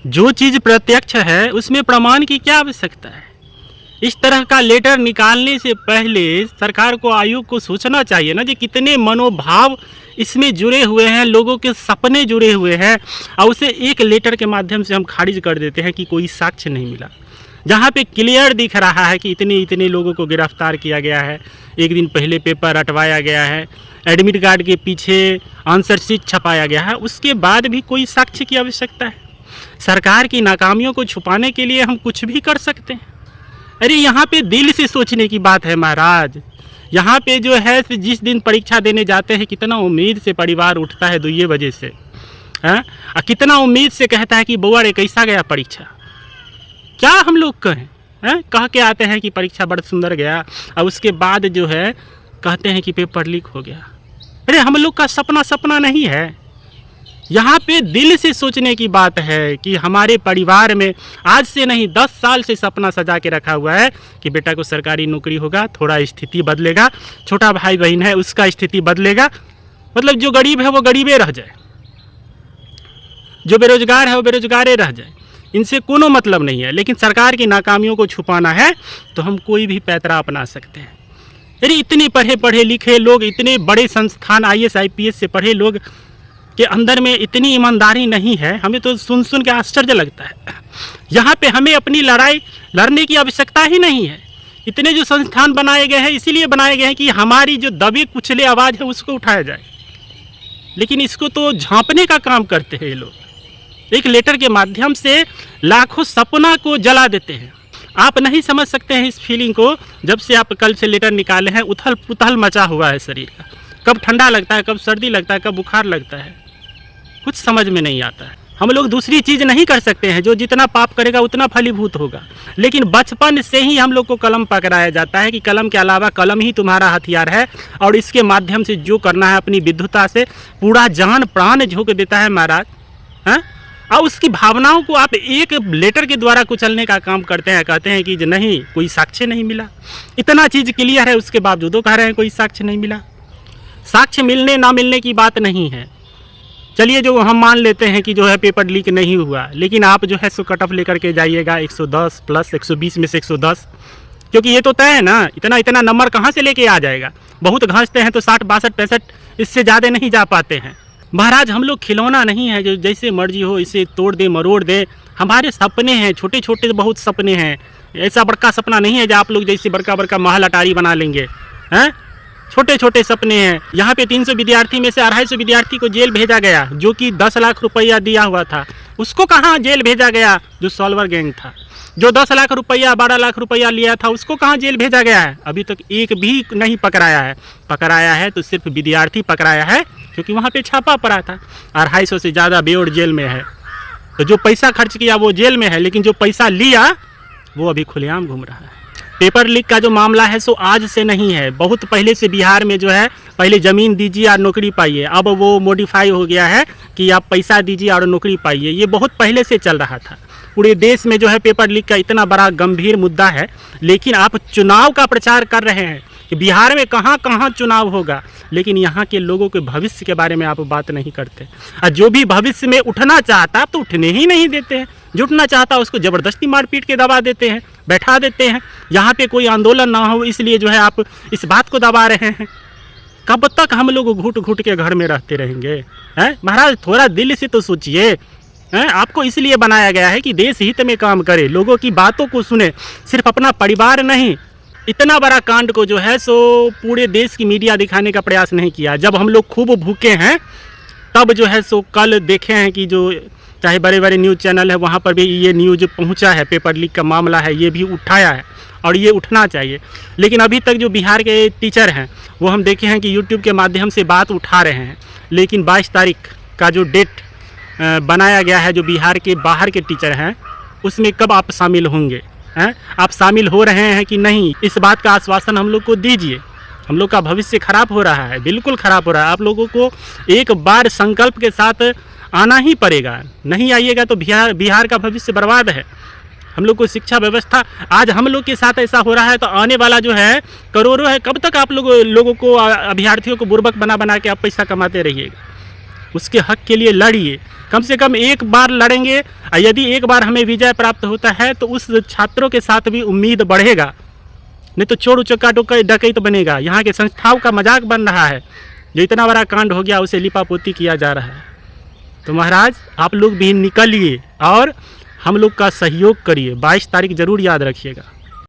जो चीज़ प्रत्यक्ष है उसमें प्रमाण की क्या आवश्यकता है। इस तरह का लेटर निकालने से पहले सरकार को, आयोग को सोचना चाहिए ना, कि कितने मनोभाव इसमें जुड़े हुए हैं, लोगों के सपने जुड़े हुए हैं, और उसे एक लेटर के माध्यम से हम खारिज कर देते हैं कि कोई साक्ष्य नहीं मिला। जहाँ पे क्लियर दिख रहा है कि इतने इतने लोगों को गिरफ्तार किया गया है, एक दिन पहले पेपर रटवाया गया है, एडमिट कार्ड के पीछे आंसर शीट छपाया गया है, उसके बाद भी कोई साक्ष्य की आवश्यकता है। सरकार की नाकामियों को छुपाने के लिए हम कुछ भी कर सकते हैं। अरे यहाँ पे दिल से सोचने की बात है महाराज। यहाँ पे जो है जिस दिन परीक्षा देने जाते हैं कितना उम्मीद से परिवार उठता है 2 बजे से, हैं, और कितना उम्मीद से कहता है कि बउआ रे कैसा गया परीक्षा। क्या हम लोग कहें, हैं, कह के आते हैं कि परीक्षा बड़ा सुंदर गया, और उसके बाद जो है कहते हैं कि पेपर लीक हो गया। अरे हम लोग का सपना सपना नहीं है। यहाँ पे दिल से सोचने की बात है कि हमारे परिवार में आज से नहीं 10 साल से सपना सजा के रखा हुआ है कि बेटा को सरकारी नौकरी होगा, थोड़ा स्थिति बदलेगा, छोटा भाई बहन है उसका स्थिति बदलेगा, मतलब जो गरीब है वो गरीबे रह जाए, जो बेरोजगार है वो बेरोजगारे रह जाए, इनसे कोनो मतलब नहीं है। लेकिन सरकार की नाकामियों को छुपाना है तो हम कोई भी पैतरा अपना सकते हैं। अरे इतने पढ़े लिखे लोग, इतने बड़े संस्थान IAS IPS से पढ़े लोग के अंदर में इतनी ईमानदारी नहीं है, हमें तो सुन सुन के आश्चर्य लगता है। यहाँ पे हमें अपनी लड़ाई लड़ने की आवश्यकता ही नहीं है। इतने जो संस्थान बनाए गए हैं इसीलिए बनाए गए हैं कि हमारी जो दबे कुचले आवाज़ है उसको उठाया जाए, लेकिन इसको तो झांपने का काम करते हैं ये लोग। एक लेटर के माध्यम से लाखों सपना को जला देते हैं। आप नहीं समझ सकते हैं इस फीलिंग को। जब से आप कल से लेटर निकाले हैं उथल पुथल मचा हुआ है शरीर का। कब ठंडा लगता है, कब सर्दी लगता है, कब बुखार लगता है, कुछ समझ में नहीं आता है। हम लोग दूसरी चीज़ नहीं कर सकते हैं, जो जितना पाप करेगा उतना फलीभूत होगा। लेकिन बचपन से ही हम लोग को कलम पकड़ाया जाता है कि कलम के अलावा कलम ही तुम्हारा हथियार है, और इसके माध्यम से जो करना है अपनी विद्वता से पूरा जान प्राण झोंक देता है महाराज, हैं। और उसकी भावनाओं को आप एक लेटर के द्वारा कुचलने का काम करते हैं। कहते हैं कि नहीं कोई साक्ष्य नहीं मिला, इतना चीज़ क्लियर है उसके बावजूद वो कह रहे हैं कोई साक्ष्य नहीं मिला। साक्ष्य मिलने ना मिलने की बात नहीं है। चलिए जो हम मान लेते हैं कि जो है पेपर लीक नहीं हुआ, लेकिन आप जो है सो कट ऑफ लेकर के जाइएगा 110 प्लस 120 में से 110, क्योंकि ये तो तय है ना। इतना नंबर कहाँ से लेके आ जाएगा। बहुत घांसते हैं तो 60 62 65 इससे ज़्यादा नहीं जा पाते हैं। महाराज हम लोग खिलौना नहीं है जो जैसे मर्जी हो इसे तोड़ दे मरोड़ दे। हमारे सपने हैं, छोटे छोटे बहुत सपने हैं। ऐसा बड़का सपना नहीं है जो आप लोग जैसे बड़का बड़का महल अटारी बना लेंगे, हैं। छोटे छोटे सपने हैं। यहाँ पे 300 विद्यार्थी में से 250 विद्यार्थी को जेल भेजा गया, जो कि 10 लाख रुपया दिया हुआ था। उसको कहाँ जेल भेजा गया? जो सॉल्वर गैंग था, जो 10 लाख रुपया 12 लाख रुपया लिया था, उसको कहाँ जेल भेजा गया है? अभी तक एक भी नहीं पकड़ाया है। पकड़ाया है तो सिर्फ विद्यार्थी पकड़ाया है, क्योंकि वहाँ पे छापा पड़ा था। 250 से ज़्यादा बेओर जेल में है। तो जो पैसा खर्च किया वो जेल में है, लेकिन जो पैसा लिया वो अभी खुलेआम घूम रहा है। पेपर लीक का जो मामला है सो आज से नहीं है, बहुत पहले से बिहार में जो है पहले ज़मीन दीजिए और नौकरी पाइए। अब वो मॉडिफाई हो गया है कि आप पैसा दीजिए और नौकरी पाइए। ये बहुत पहले से चल रहा था। पूरे देश में जो है पेपर लीक का इतना बड़ा गंभीर मुद्दा है, लेकिन आप चुनाव का प्रचार कर रहे हैं कि बिहार में कहाँ कहाँ चुनाव होगा, लेकिन यहाँ के लोगों के भविष्य के बारे में आप बात नहीं करते। और जो भी भविष्य में उठना चाहता तो उठने ही नहीं देते हैं। जो उठना चाहता उसको ज़बरदस्ती मारपीट के दबा देते हैं, बैठा देते हैं। यहाँ पे कोई आंदोलन ना हो इसलिए जो है आप इस बात को दबा रहे हैं। कब तक हम लोग घुट घुट के घर में रहते रहेंगे, हैं महाराज? थोड़ा दिल से तो सोचिए, हैं। आपको इसलिए बनाया गया है कि देश हित में काम करे, लोगों की बातों को सुने, सिर्फ अपना परिवार नहीं। इतना बड़ा कांड को जो है सो पूरे देश की मीडिया दिखाने का प्रयास नहीं किया। जब हम लोग खूब भूखे हैं तब जो है सो कल देखे हैं कि जो चाहे बड़े बड़े न्यूज़ चैनल है वहाँ पर भी ये न्यूज़ पहुँचा है, पेपर लीक का मामला है, ये भी उठाया है और ये उठना चाहिए। लेकिन अभी तक जो बिहार के टीचर हैं वो हम देखे हैं कि यूट्यूब के माध्यम से बात उठा रहे हैं, लेकिन 22 तारीख का जो डेट बनाया गया है, जो बिहार के बाहर के टीचर हैं, उसमें कब आप शामिल होंगे, हैं? आप शामिल हो रहे हैं कि नहीं, इस बात का आश्वासन हम लोग को दीजिए। हम लोग का भविष्य खराब हो रहा है, बिल्कुल खराब हो रहा है। आप लोगों को एक बार संकल्प के साथ आना ही पड़ेगा, नहीं आइएगा तो बिहार का भविष्य बर्बाद है। हम लोग को शिक्षा व्यवस्था, आज हम लोग के साथ ऐसा हो रहा है तो आने वाला जो है करोड़ों है। कब तक आप लोगों को अभ्यर्थियों को बुर्बक बना बना के आप पैसा कमाते रहिएगा? उसके हक के लिए लड़िए। कम से कम एक बार लड़ेंगे, और यदि एक बार हमें विजय प्राप्त होता है तो उस छात्रों के साथ भी उम्मीद बढ़ेगा, नहीं तो चोर उचक्का डकैत बनेगा। यहाँ के संस्थाओं का मजाक बन रहा है, जो इतना बड़ा कांड हो गया उसे लिपापोती किया जा रहा है। तो महाराज आप लोग भी निकलिए और हम लोग का सहयोग करिए। 22 तारीख ज़रूर याद रखिएगा।